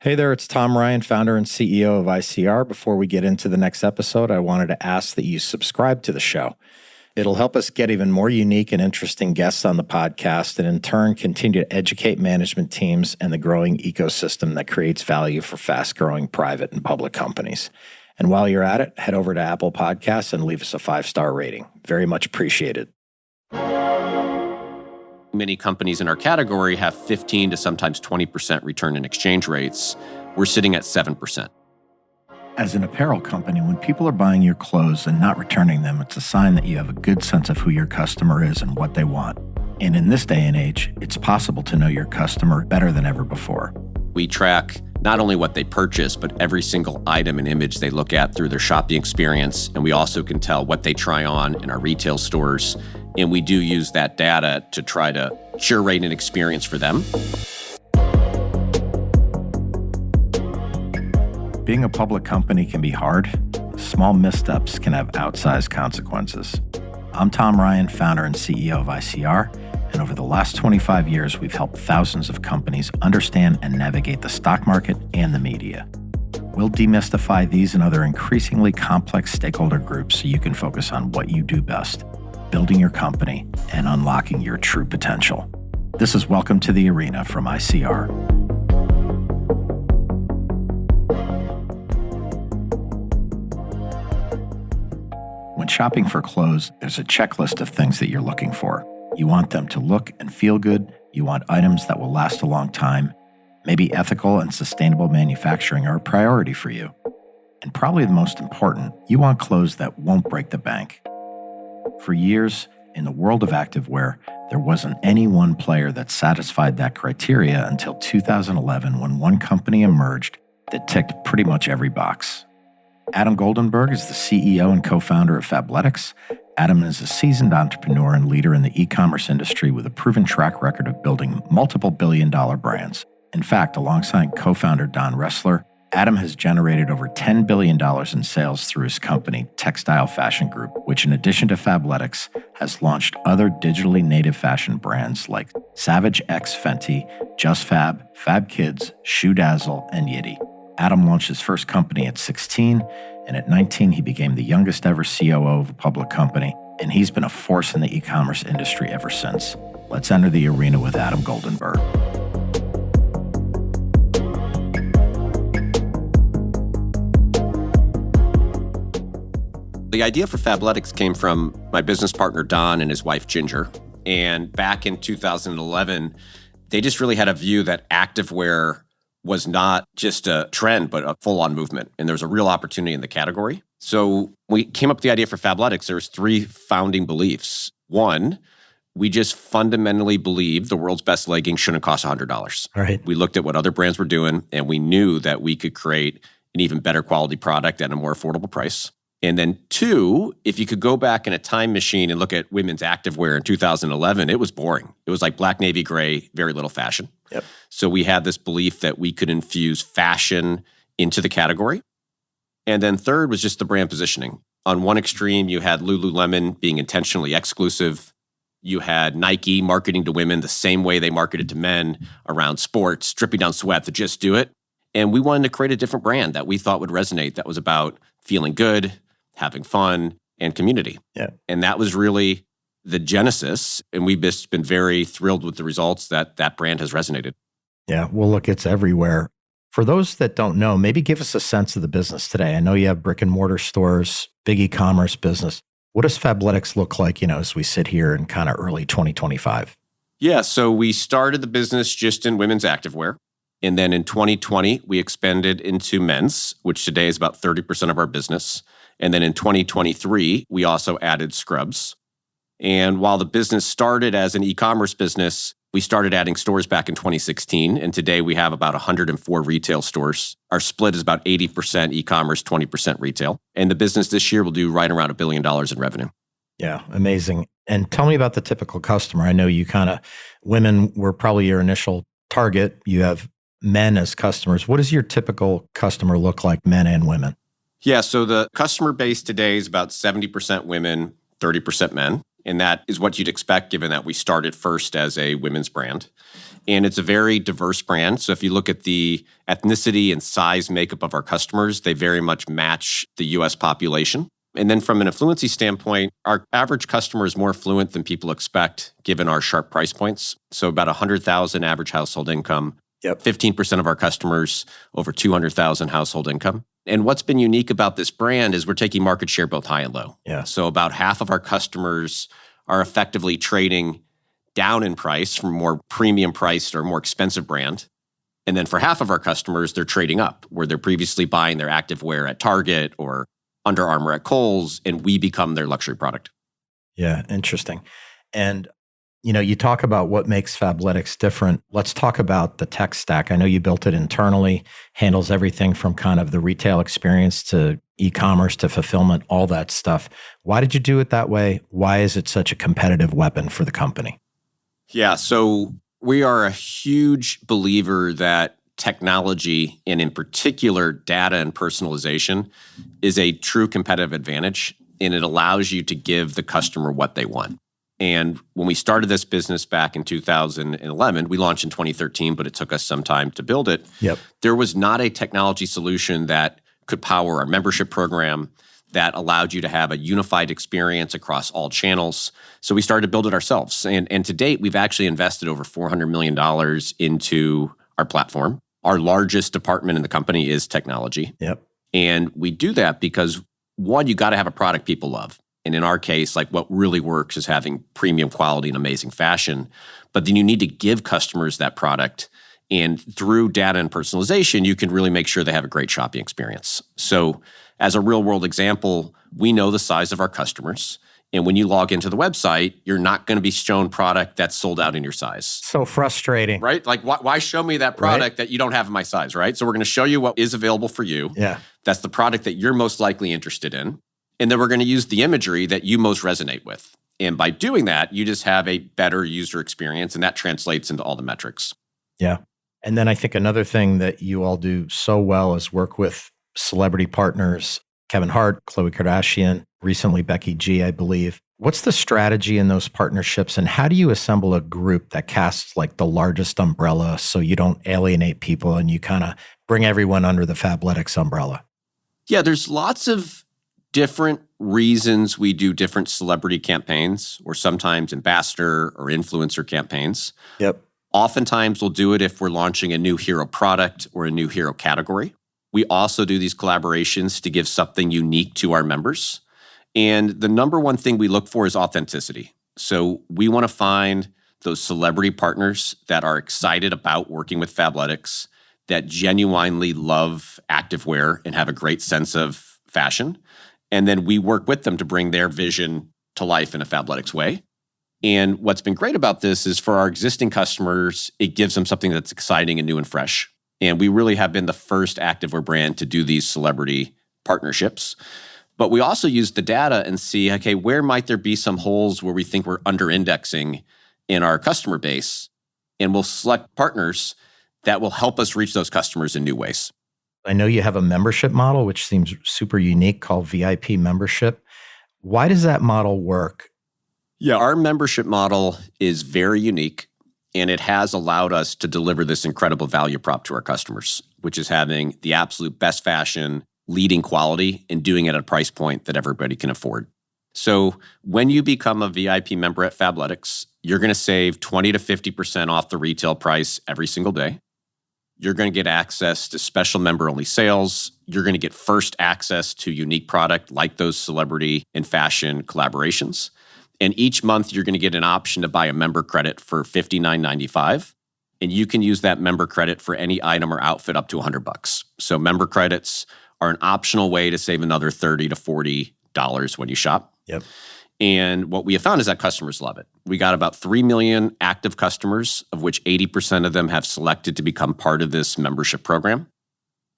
Hey there, it's Tom Ryan, founder and CEO of ICR. Before we get into the next episode, I wanted to ask that you subscribe to the show. It'll help us get even more unique and interesting guests on the podcast and in turn continue to educate management teams and the growing ecosystem that creates value for fast-growing private and public companies. And while you're at it, head over to Apple Podcasts and leave us a 5-star rating. Very much appreciated. Many companies in our category have 15 to sometimes 20% return in exchange rates. We're sitting at 7%. As an apparel company, when people are buying your clothes and not returning them, it's a sign that you have a good sense of who your customer is and what they want. And in this day and age, it's possible to know your customer better than ever before. We track not only what they purchase, but every single item and image they look at through their shopping experience. And we also can tell what they try on in our retail stores. And we do use that data to try to curate an experience for them. Being a public company can be hard. Small missteps can have outsized consequences. I'm Tom Ryan, founder and CEO of ICR, and over the last 25 years, we've helped thousands of companies understand and navigate the stock market and the media. We'll demystify these and other increasingly complex stakeholder groups so you can focus on what you do best, building your company and unlocking your true potential. This is Welcome to the Arena from ICR. When shopping for clothes, there's a checklist of things that you're looking for. You want them to look and feel good. You want items that will last a long time. Maybe ethical and sustainable manufacturing are a priority for you. And probably the most important, you want clothes that won't break the bank. For years, in the world of activewear, there wasn't any one player that satisfied that criteria until 2011 when one company emerged that ticked pretty much every box. Adam Goldenberg is the CEO and co-founder of Fabletics. Adam is a seasoned entrepreneur and leader in the e-commerce industry with a proven track record of building multiple billion-dollar brands. In fact, alongside co-founder Don Ressler, Adam has generated over $10 billion in sales through his company, TechStyle Fashion Group, which in addition to Fabletics, has launched other digitally native fashion brands like Savage X Fenty, Just Fab, Fab Kids, Shoedazzle, and Yitti. Adam launched his first company at 16, and at 19, he became the youngest ever COO of a public company, and he's been a force in the e-commerce industry ever since. Let's enter the arena with Adam Goldenberg. The idea for Fabletics came from my business partner, Don, and his wife, Ginger. And back in 2011, they just really had a view that activewear was not just a trend, but a full-on movement. And there was a real opportunity in the category. So we came up with the idea for Fabletics. There was 3 founding beliefs. One, we just fundamentally believed the world's best leggings shouldn't cost $100. Right. We looked at what other brands were doing, and we knew that we could create an even better quality product at a more affordable price. And then 2, if you could go back in a time machine and look at women's activewear in 2011, it was boring. It was like black, navy, gray, very little fashion. Yep. So we had this belief that we could infuse fashion into the category. And then 3rd was just the brand positioning. On one extreme, you had Lululemon being intentionally exclusive. You had Nike marketing to women the same way they marketed to men around sports, stripping down sweat to just do it. And we wanted to create a different brand that we thought would resonate, that was about feeling good, having fun, and community. Yeah. And that was really the genesis. And we've just been very thrilled with the results that that brand has resonated. Yeah, well, look, it's everywhere. For those that don't know, maybe give us a sense of the business today. I know you have brick and mortar stores, big e-commerce business. What does Fabletics look like, as we sit here in kind of early 2025? Yeah, so we started the business just in women's activewear. And then in 2020, we expanded into men's, which today is about 30% of our business. And then in 2023, we also added scrubs. And while the business started as an e-commerce business, we started adding stores back in 2016. And today we have about 104 retail stores. Our split is about 80% e-commerce, 20% retail. And the business this year will do right around $1 billion in revenue. Yeah, amazing. And tell me about the typical customer. I know you women were probably your initial target. You have men as customers. What does your typical customer look like, men and women? Yeah, so the customer base today is about 70% women, 30% men. And that is what you'd expect given that we started first as a women's brand. And it's a very diverse brand. So if you look at the ethnicity and size makeup of our customers, they very much match the US population. And then from an affluency standpoint, our average customer is more affluent than people expect given our sharp price points. So about 100,000 average household income. Yep. 15% of our customers over 200,000 household income. And what's been unique about this brand is we're taking market share both high and low. Yeah. So about half of our customers are effectively trading down in price from more premium priced or more expensive brand. And then for half of our customers, they're trading up, where they're previously buying their activewear at Target or Under Armour at Kohl's, and we become their luxury product. Yeah, interesting. And you talk about what makes Fabletics different. Let's talk about the tech stack. I know you built it internally, handles everything from kind of the retail experience to e-commerce to fulfillment, all that stuff. Why did you do it that way? Why is it such a competitive weapon for the company? Yeah, so we are a huge believer that technology, and in particular data and personalization, is a true competitive advantage, and it allows you to give the customer what they want. And when we started this business back in 2011, we launched in 2013, but it took us some time to build it. Yep. There was not a technology solution that could power our membership program, that allowed you to have a unified experience across all channels. So we started to build it ourselves. And to date, we've actually invested over $400 million into our platform. Our largest department in the company is technology. Yep. And we do that because, one, you got to have a product people love. And in our case, like what really works is having premium quality and amazing fashion. But then you need to give customers that product. And through data and personalization, you can really make sure they have a great shopping experience. So as a real world example, we know the size of our customers. And when you log into the website, you're not going to be shown product that's sold out in your size. So frustrating. Right? Like, why show me that product that you don't have in my size, right? So we're going to show you what is available for you. Yeah. That's the product that you're most likely interested in. And then we're going to use the imagery that you most resonate with. And by doing that, you just have a better user experience, and that translates into all the metrics. Yeah. And then I think another thing that you all do so well is work with celebrity partners, Kevin Hart, Khloe Kardashian, recently Becky G, I believe. What's the strategy in those partnerships, and how do you assemble a group that casts like the largest umbrella so you don't alienate people and you kind of bring everyone under the Fabletics umbrella? Yeah, there's lots of different reasons we do different celebrity campaigns, or sometimes ambassador or influencer campaigns. Yep. Oftentimes we'll do it if we're launching a new hero product or a new hero category. We also do these collaborations to give something unique to our members. And the number one thing we look for is authenticity. So we want to find those celebrity partners that are excited about working with Fabletics, that genuinely love activewear and have a great sense of fashion. And then we work with them to bring their vision to life in a Fabletics way. And what's been great about this is for our existing customers, it gives them something that's exciting and new and fresh. And we really have been the first activewear brand to do these celebrity partnerships. But we also use the data and see, okay, where might there be some holes where we think we're under-indexing in our customer base? And we'll select partners that will help us reach those customers in new ways. I know you have a membership model, which seems super unique, called VIP membership. Why does that model work? Yeah, our membership model is very unique, and it has allowed us to deliver this incredible value prop to our customers, which is having the absolute best fashion, leading quality, and doing it at a price point that everybody can afford. So when you become a VIP member at Fabletics, you're going to save 20 to 50% off the retail price every single day. You're going to get access to special member-only sales. You're going to get first access to unique product like those celebrity and fashion collaborations. And each month, you're going to get an option to buy a member credit for $59.95. And you can use that member credit for any item or outfit up to $100. So member credits are an optional way to save another $30 to $40 when you shop. Yep. And what we have found is that customers love it. We got about 3 million active customers, of which 80% of them have selected to become part of this membership program.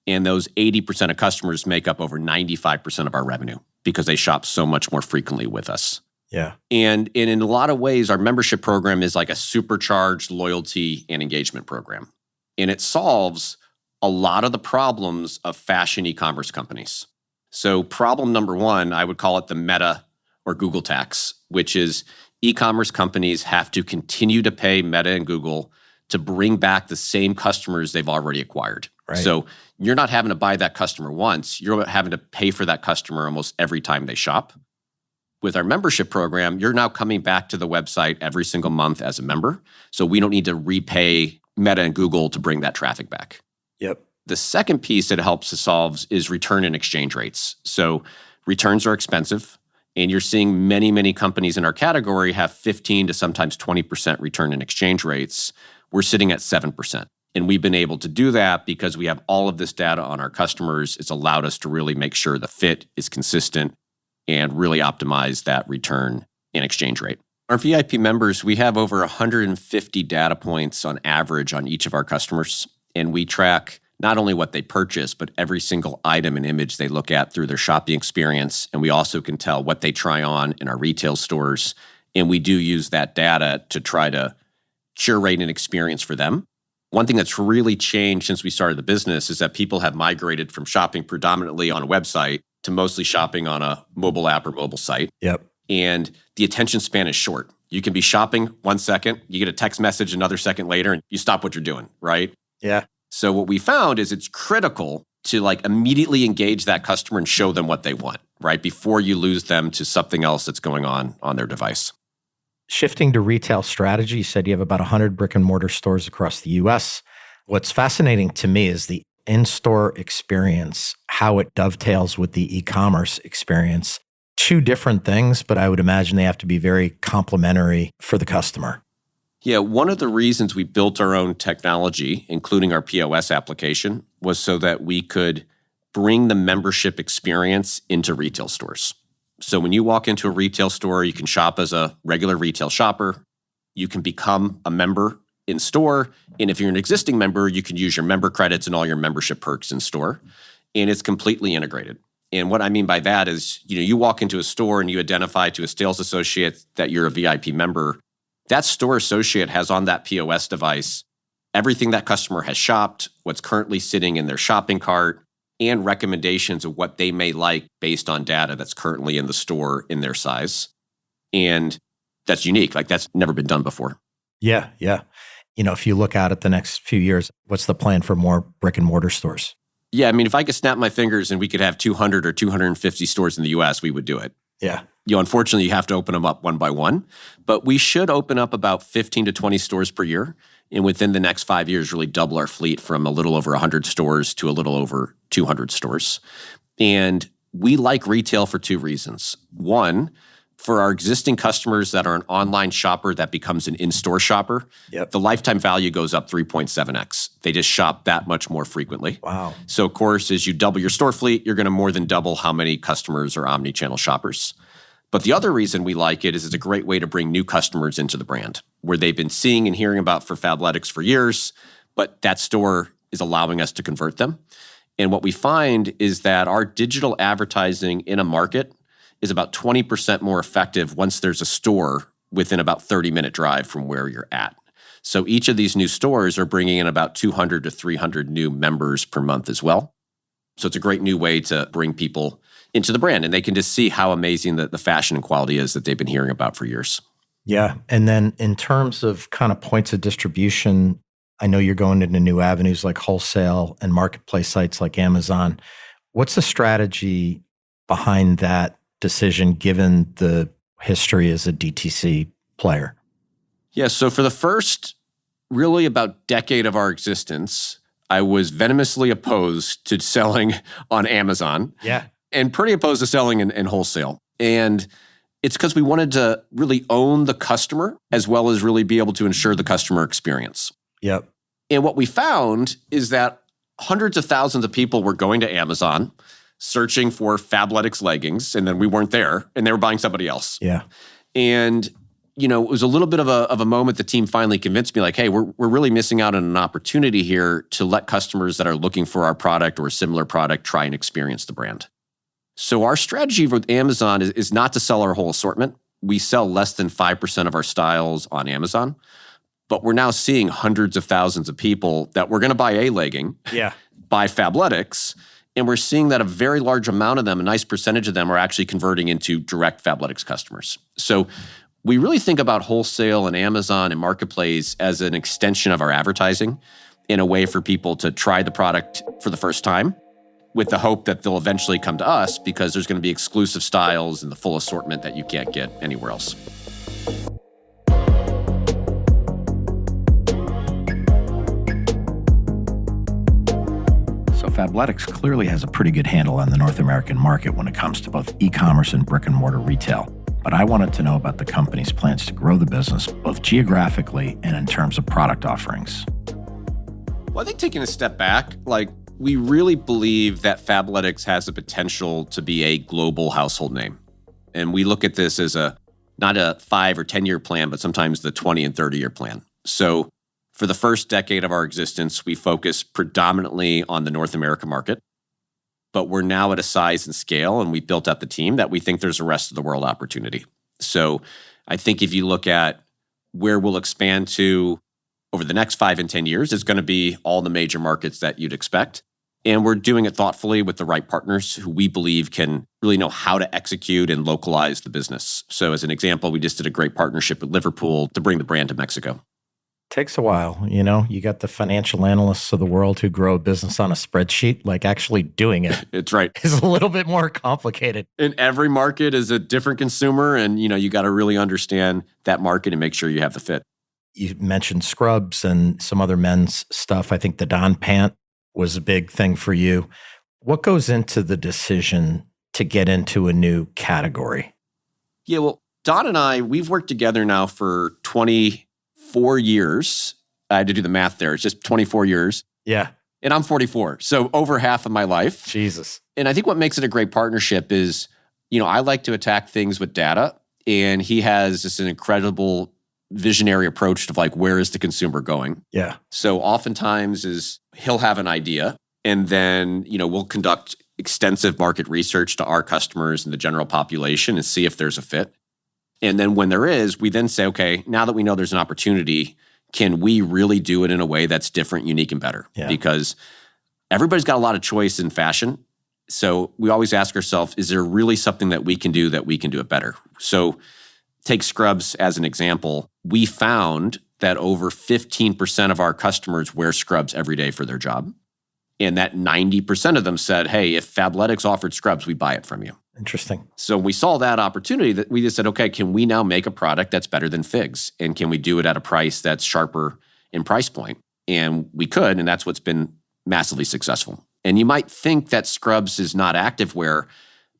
And those 80% of customers make up over 95% of our revenue because they shop so much more frequently with us. Yeah. And in a lot of ways, our membership program is like a supercharged loyalty and engagement program. And it solves a lot of the problems of fashion e-commerce companies. So problem number one, I would call it the Meta or Google tax. which is e-commerce companies have to continue to pay Meta and Google to bring back the same customers they've already acquired. Right. So you're not having to buy that customer once, you're having to pay for that customer almost every time they shop. With our membership program, you're now coming back to the website every single month as a member. So we don't need to repay Meta and Google to bring that traffic back. Yep. The second piece that it helps to solve is return and exchange rates. So returns are expensive, and you're seeing many, many companies in our category have 15 to sometimes 20% return and exchange rates. We're sitting at 7%. And we've been able to do that because we have all of this data on our customers. It's allowed us to really make sure the fit is consistent and really optimize that return and exchange rate. Our VIP members, we have over 150 data points on average on each of our customers. And we track not only what they purchase, but every single item and image they look at through their shopping experience. And we also can tell what they try on in our retail stores. And we do use that data to try to curate an experience for them. One thing that's really changed since we started the business is that people have migrated from shopping predominantly on a website to mostly shopping on a mobile app or mobile site. Yep. And the attention span is short. You can be shopping 1 second, you get a text message another second later, and you stop what you're doing, right? Yeah. So what we found is it's critical to immediately engage that customer and show them what they want, right? Before you lose them to something else that's going on their device. Shifting to retail strategy, you said you have about 100 brick and mortar stores across the US. What's fascinating to me is the in-store experience, how it dovetails with the e-commerce experience. Two different things, but I would imagine they have to be very complementary for the customer. Yeah, one of the reasons we built our own technology, including our POS application, was so that we could bring the membership experience into retail stores. So when you walk into a retail store, you can shop as a regular retail shopper. You can become a member in store. And if you're an existing member, you can use your member credits and all your membership perks in store. And it's completely integrated. And what I mean by that is, you walk into a store and you identify to a sales associate that you're a VIP member. That store associate has on that POS device everything that customer has shopped, what's currently sitting in their shopping cart, and recommendations of what they may like based on data that's currently in the store in their size. And that's unique. That's never been done before. Yeah, yeah. If you look out at the next few years, what's the plan for more brick and mortar stores? Yeah, if I could snap my fingers and we could have 200 or 250 stores in the US, we would do it. Yeah. Unfortunately, you have to open them up one by one, but we should open up about 15 to 20 stores per year. And within the next 5 years, really double our fleet from a little over 100 stores to a little over 200 stores. And we like retail for two reasons. One, for our existing customers that are an online shopper that becomes an in-store shopper, Yep. The lifetime value goes up 3.7x. They just shop that much more frequently. Wow. So, of course, as you double your store fleet, you're going to more than double how many customers are omni-channel shoppers. But the other reason we like it is it's a great way to bring new customers into the brand, where they've been seeing and hearing about for Fabletics for years, but that store is allowing us to convert them. And what we find is that our digital advertising in a market is about 20% more effective once there's a store within about 30-minute drive from where you're at. So each of these new stores are bringing in about 200 to 300 new members per month as well. So it's a great new way to bring people into the brand, and they can just see how amazing the fashion and quality is that they've been hearing about for years. Yeah. And then in terms of kind of points of distribution, I know you're going into new avenues like wholesale and marketplace sites like Amazon. What's the strategy behind that decision given the history as a DTC player? Yeah, so for the first really about decade of our existence, I was venomously opposed to selling on Amazon. Yeah. And pretty opposed to selling in wholesale. And it's because we wanted to really own the customer as well as really be able to ensure the customer experience. Yep. And what we found is that hundreds of thousands of people were going to Amazon, searching for Fabletics leggings, and then we weren't there, and they were buying somebody else. Yeah. And it was a little bit of a moment the team finally convinced me, hey, we're really missing out on an opportunity here to let customers that are looking for our product or a similar product try and experience the brand. So our strategy with Amazon is not to sell our whole assortment. We sell less than 5% of our styles on Amazon, but we're now seeing hundreds of thousands of people that were going to buy a legging, Yeah. buy Fabletics, And we're seeing that a very large amount of them, a nice percentage of them, are actually converting into direct Fabletics customers. So we really think about wholesale and Amazon and Marketplace as an extension of our advertising in a way for people to try the product for the first time with the hope that they'll eventually come to us because there's going to be exclusive styles and the full assortment that you can't get anywhere else. So Fabletics clearly has a pretty good handle on the North American market when it comes to both e-commerce and brick-and-mortar retail. But I wanted to know about the company's plans to grow the business both geographically and in terms of product offerings. Well, I think taking a step back, we really believe that Fabletics has the potential to be a global household name. And we look at this as not a 5 or 10-year plan, but sometimes the 20 and 30-year plan. So for the first decade of our existence, we focus predominantly on the North America market. But we're now at a size and scale, and we built up the team that we think there's a rest of the world opportunity. So I think if you look at where we'll expand to over the next 5 and 10 years, it's going to be all the major markets that you'd expect. And we're doing it thoughtfully with the right partners who we believe can really know how to execute and localize the business. So as an example, we just did a great partnership with Liverpool to bring the brand to Mexico. Takes a while, you got the financial analysts of the world who grow a business on a spreadsheet, actually doing it. It's right. Is a little bit more complicated. And every market is a different consumer, and you got to really understand that market and make sure you have the fit. You mentioned scrubs and some other men's stuff. I think the Don pant was a big thing for you. What goes into the decision to get into a new category? Yeah, well, Don and I, we've worked together now for 24 years. I had to do the math there. It's just 24 years. Yeah. And I'm 44. So over half of my life. Jesus. And I think what makes it a great partnership is, I like to attack things with data. And he has just an incredible visionary approach to where is the consumer going? Yeah. So oftentimes he'll have an idea and then, we'll conduct extensive market research to our customers and the general population and see if there's a fit. And then when there is, we then say, okay, now that we know there's an opportunity, can we really do it in a way that's different, unique, and better? Yeah. Because everybody's got a lot of choice in fashion. So we always ask ourselves, is there really something that we can do it better? So take scrubs as an example. We found that over 15% of our customers wear scrubs every day for their job. And that 90% of them said, hey, if Fabletics offered scrubs, we buy it from you. Interesting. So we saw that opportunity that we just said, okay, can we now make a product that's better than figs? And can we do it at a price that's sharper in price point? And we could, and that's what's been massively successful. And you might think that scrubs is not activewear,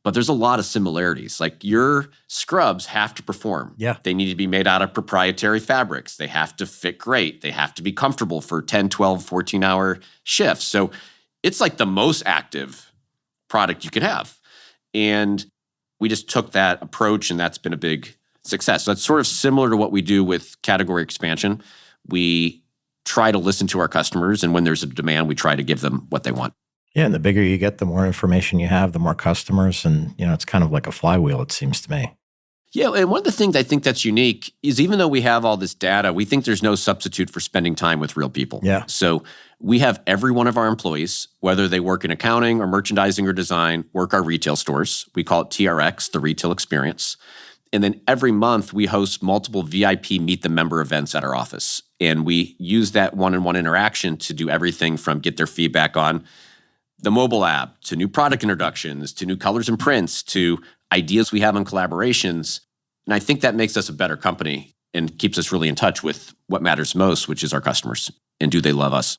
but there's a lot of similarities. Your scrubs have to perform. Yeah. They need to be made out of proprietary fabrics. They have to fit great. They have to be comfortable for 10, 12, 14-hour shifts. So it's the most active product you could have. And we just took that approach, and that's been a big success. So that's sort of similar to what we do with category expansion. We try to listen to our customers, and when there's a demand, we try to give them what they want. Yeah, and the bigger you get, the more information you have, the more customers, and it's kind of like a flywheel, it seems to me. Yeah, and one of the things I think that's unique is even though we have all this data, we think there's no substitute for spending time with real people. Yeah. So we have every one of our employees, whether they work in accounting or merchandising or design, work our retail stores. We call it TRX, the retail experience. And then every month we host multiple VIP Meet the Member events at our office. And we use that one-on-one interaction to do everything from get their feedback on the mobile app, to new product introductions, to new colors and prints, to ideas we have on collaborations. And I think that makes us a better company and keeps us really in touch with what matters most, which is our customers. And do they love us?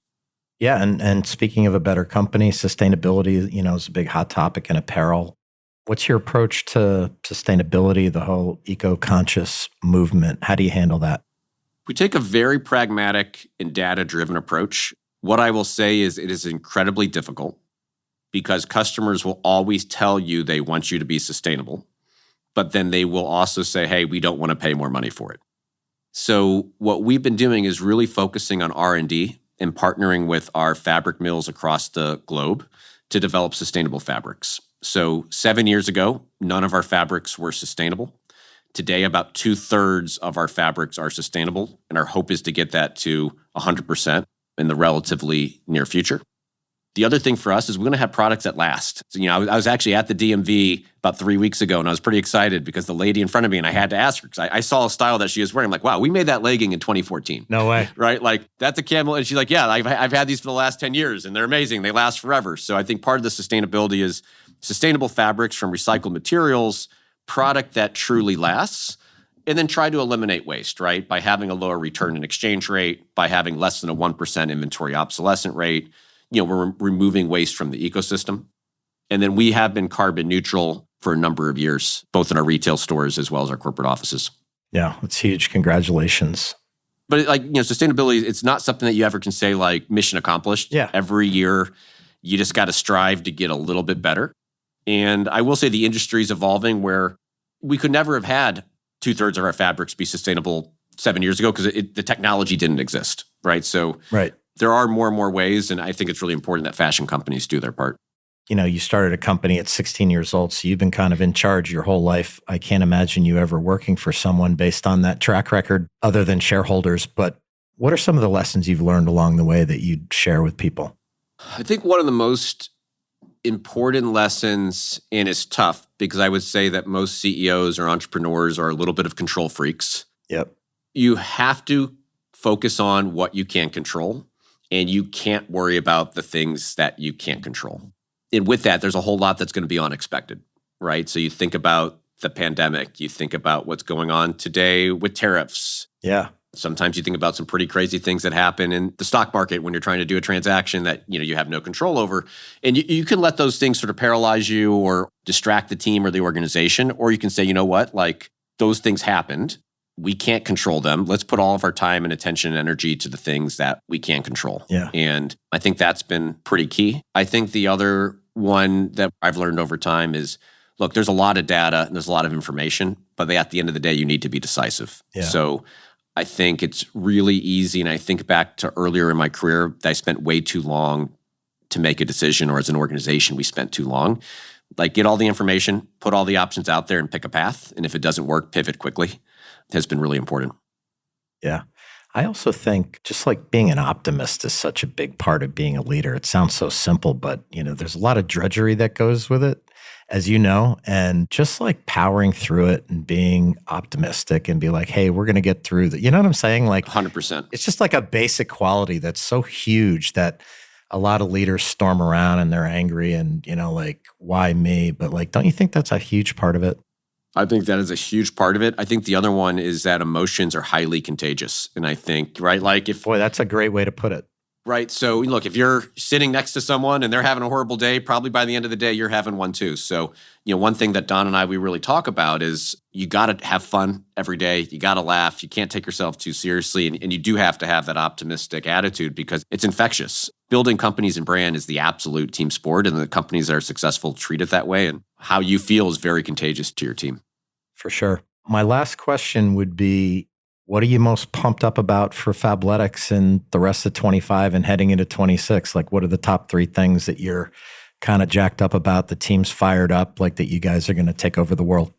Yeah, and speaking of a better company, sustainability, is a big hot topic in apparel. What's your approach to sustainability, the whole eco-conscious movement? How do you handle that? We take a very pragmatic and data-driven approach. What I will say is it is incredibly difficult because customers will always tell you they want you to be sustainable, but then they will also say, hey, we don't want to pay more money for it. So what we've been doing is really focusing on R&D and partnering with our fabric mills across the globe to develop sustainable fabrics. So 7 years ago, none of our fabrics were sustainable. Today, about 2/3 of our fabrics are sustainable, and our hope is to get that to 100% in the relatively near future. The other thing for us is we're going to have products that last. So, I was actually at the DMV about 3 weeks ago, and I was pretty excited because the lady in front of me, and I had to ask her because I saw a style that she was wearing. I'm like, wow, we made that legging in 2014. No way. Right? Like, that's a camel. And she's like, yeah, I've had these for the last 10 years, and they're amazing. They last forever. So I think part of the sustainability is sustainable fabrics from recycled materials, product that truly lasts, and then try to eliminate waste, right? By having a lower return and exchange rate, by having less than a 1% inventory obsolescent rate. We're removing waste from the ecosystem. And then we have been carbon neutral for a number of years, both in our retail stores as well as our corporate offices. Yeah, that's huge. Congratulations. But sustainability, it's not something that you ever can say like mission accomplished. Yeah. Every year, you just got to strive to get a little bit better. And I will say the industry is evolving where we could never have had 2/3 of our fabrics be sustainable 7 years ago because the technology didn't exist, right? So right. There are more and more ways, and I think it's really important that fashion companies do their part. You started a company at 16 years old, so you've been kind of in charge your whole life. I can't imagine you ever working for someone based on that track record other than shareholders. But what are some of the lessons you've learned along the way that you'd share with people? I think one of the most important lessons, and it's tough because I would say that most CEOs or entrepreneurs are a little bit of control freaks. Yep. You have to focus on what you can control. And you can't worry about the things that you can't control. And with that, there's a whole lot that's going to be unexpected, right? So you think about the pandemic. You think about what's going on today with tariffs. Yeah. Sometimes you think about some pretty crazy things that happen in the stock market when you're trying to do a transaction that you have no control over. And you can let those things sort of paralyze you or distract the team or the organization. Or you can say, you know what, like those things happened. We can't control them. Let's put all of our time and attention and energy to the things that we can control. Yeah. And I think that's been pretty key. I think the other one that I've learned over time is, look, there's a lot of data and there's a lot of information, but at the end of the day, you need to be decisive. Yeah. So I think it's really easy. And I think back to earlier in my career that I spent way too long to make a decision, or as an organization, we spent too long. Like, get all the information, put all the options out there and pick a path. And if it doesn't work, pivot quickly. Has been really important. Yeah. I also think just like being an optimist is such a big part of being a leader. It sounds so simple, but there's a lot of drudgery that goes with it, as you know, and just like powering through it and being optimistic and be like, hey, we're going to get through that. You know what I'm saying? Like 100%. It's just like a basic quality that's so huge that a lot of leaders storm around and they're angry and, like, why me? But like, don't you think that's a huge part of it? I think that is a huge part of it. I think the other one is that emotions are highly contagious. And I think, right, like Boy, that's a great way to put it. Right. So look, if you're sitting next to someone and they're having a horrible day, probably by the end of the day, you're having one too. So, one thing that Don and we really talk about is you got to have fun every day. You got to laugh. You can't take yourself too seriously. And you do have to have that optimistic attitude because it's infectious. Building companies and brand is the absolute team sport, and the companies that are successful treat it that way. And how you feel is very contagious to your team. For sure. My last question would be, what are you most pumped up about for Fabletics in the rest of 25 and heading into 26? Like, what are the top 3 things that you're kind of jacked up about, the team's fired up, like that you guys are going to take over the world?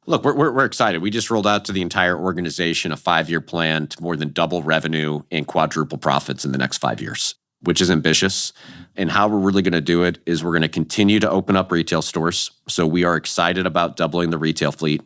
Look, we're excited. We just rolled out to the entire organization a 5-year plan to more than double revenue and quadruple profits in the next 5 years, which is ambitious. And how we're really going to do it is we're going to continue to open up retail stores. So we are excited about doubling the retail fleet.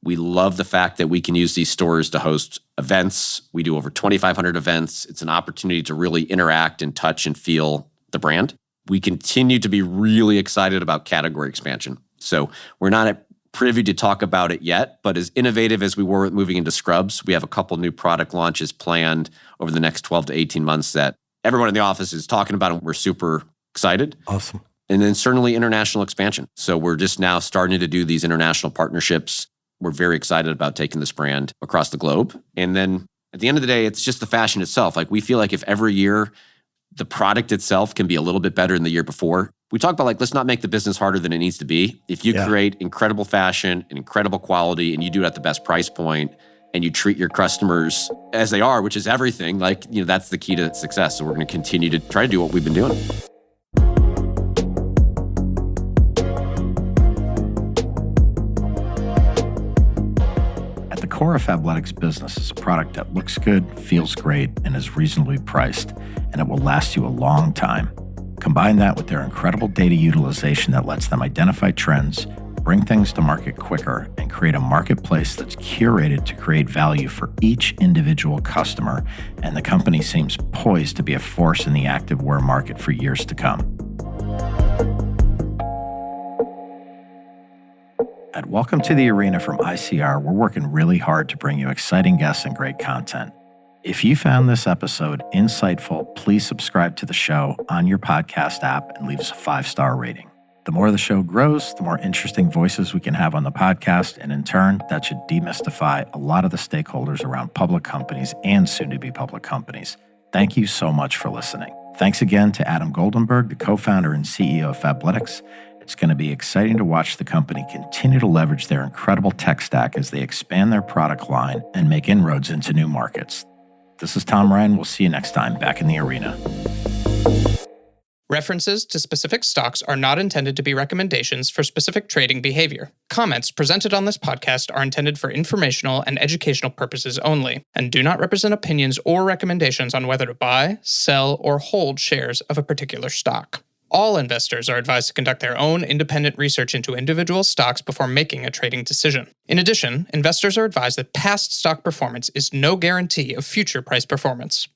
We love the fact that we can use these stores to host events. We do over 2,500 events. It's an opportunity to really interact and touch and feel the brand. We continue to be really excited about category expansion. So we're not privy to talk about it yet, but as innovative as we were with moving into scrubs, we have a couple new product launches planned over the next 12 to 18 months that everyone in the office is talking about, and we're super excited. Awesome. And then certainly international expansion. So we're just now starting to do these international partnerships. We're very excited about taking this brand across the globe. And then at the end of the day, it's just the fashion itself. Like, we feel like if every year the product itself can be a little bit better than the year before, we talk about, like, let's not make the business harder than it needs to be. If you create incredible fashion and incredible quality and you do it at the best price point and you treat your customers as they are, which is everything, like, that's the key to success. So we're going to continue to try to do what we've been doing. The core of Fabletics business is a product that looks good, feels great, and is reasonably priced, and it will last you a long time. Combine that with their incredible data utilization that lets them identify trends, bring things to market quicker, and create a marketplace that's curated to create value for each individual customer, and the company seems poised to be a force in the activewear market for years to come. At Welcome to the Arena from ICR, we're working really hard to bring you exciting guests and great content. If you found this episode insightful, please subscribe to the show on your podcast app and leave us a 5-star rating. The more the show grows, the more interesting voices we can have on the podcast, and in turn, that should demystify a lot of the stakeholders around public companies and soon-to-be public companies. Thank you so much for listening. Thanks again to Adam Goldenberg, the co-founder and CEO of Fabletics. It's going to be exciting to watch the company continue to leverage their incredible tech stack as they expand their product line and make inroads into new markets. This is Tom Ryan. We'll see you next time back in the arena. References to specific stocks are not intended to be recommendations for specific trading behavior. Comments presented on this podcast are intended for informational and educational purposes only, and do not represent opinions or recommendations on whether to buy, sell, or hold shares of a particular stock. All investors are advised to conduct their own independent research into individual stocks before making a trading decision. In addition, investors are advised that past stock performance is no guarantee of future price performance.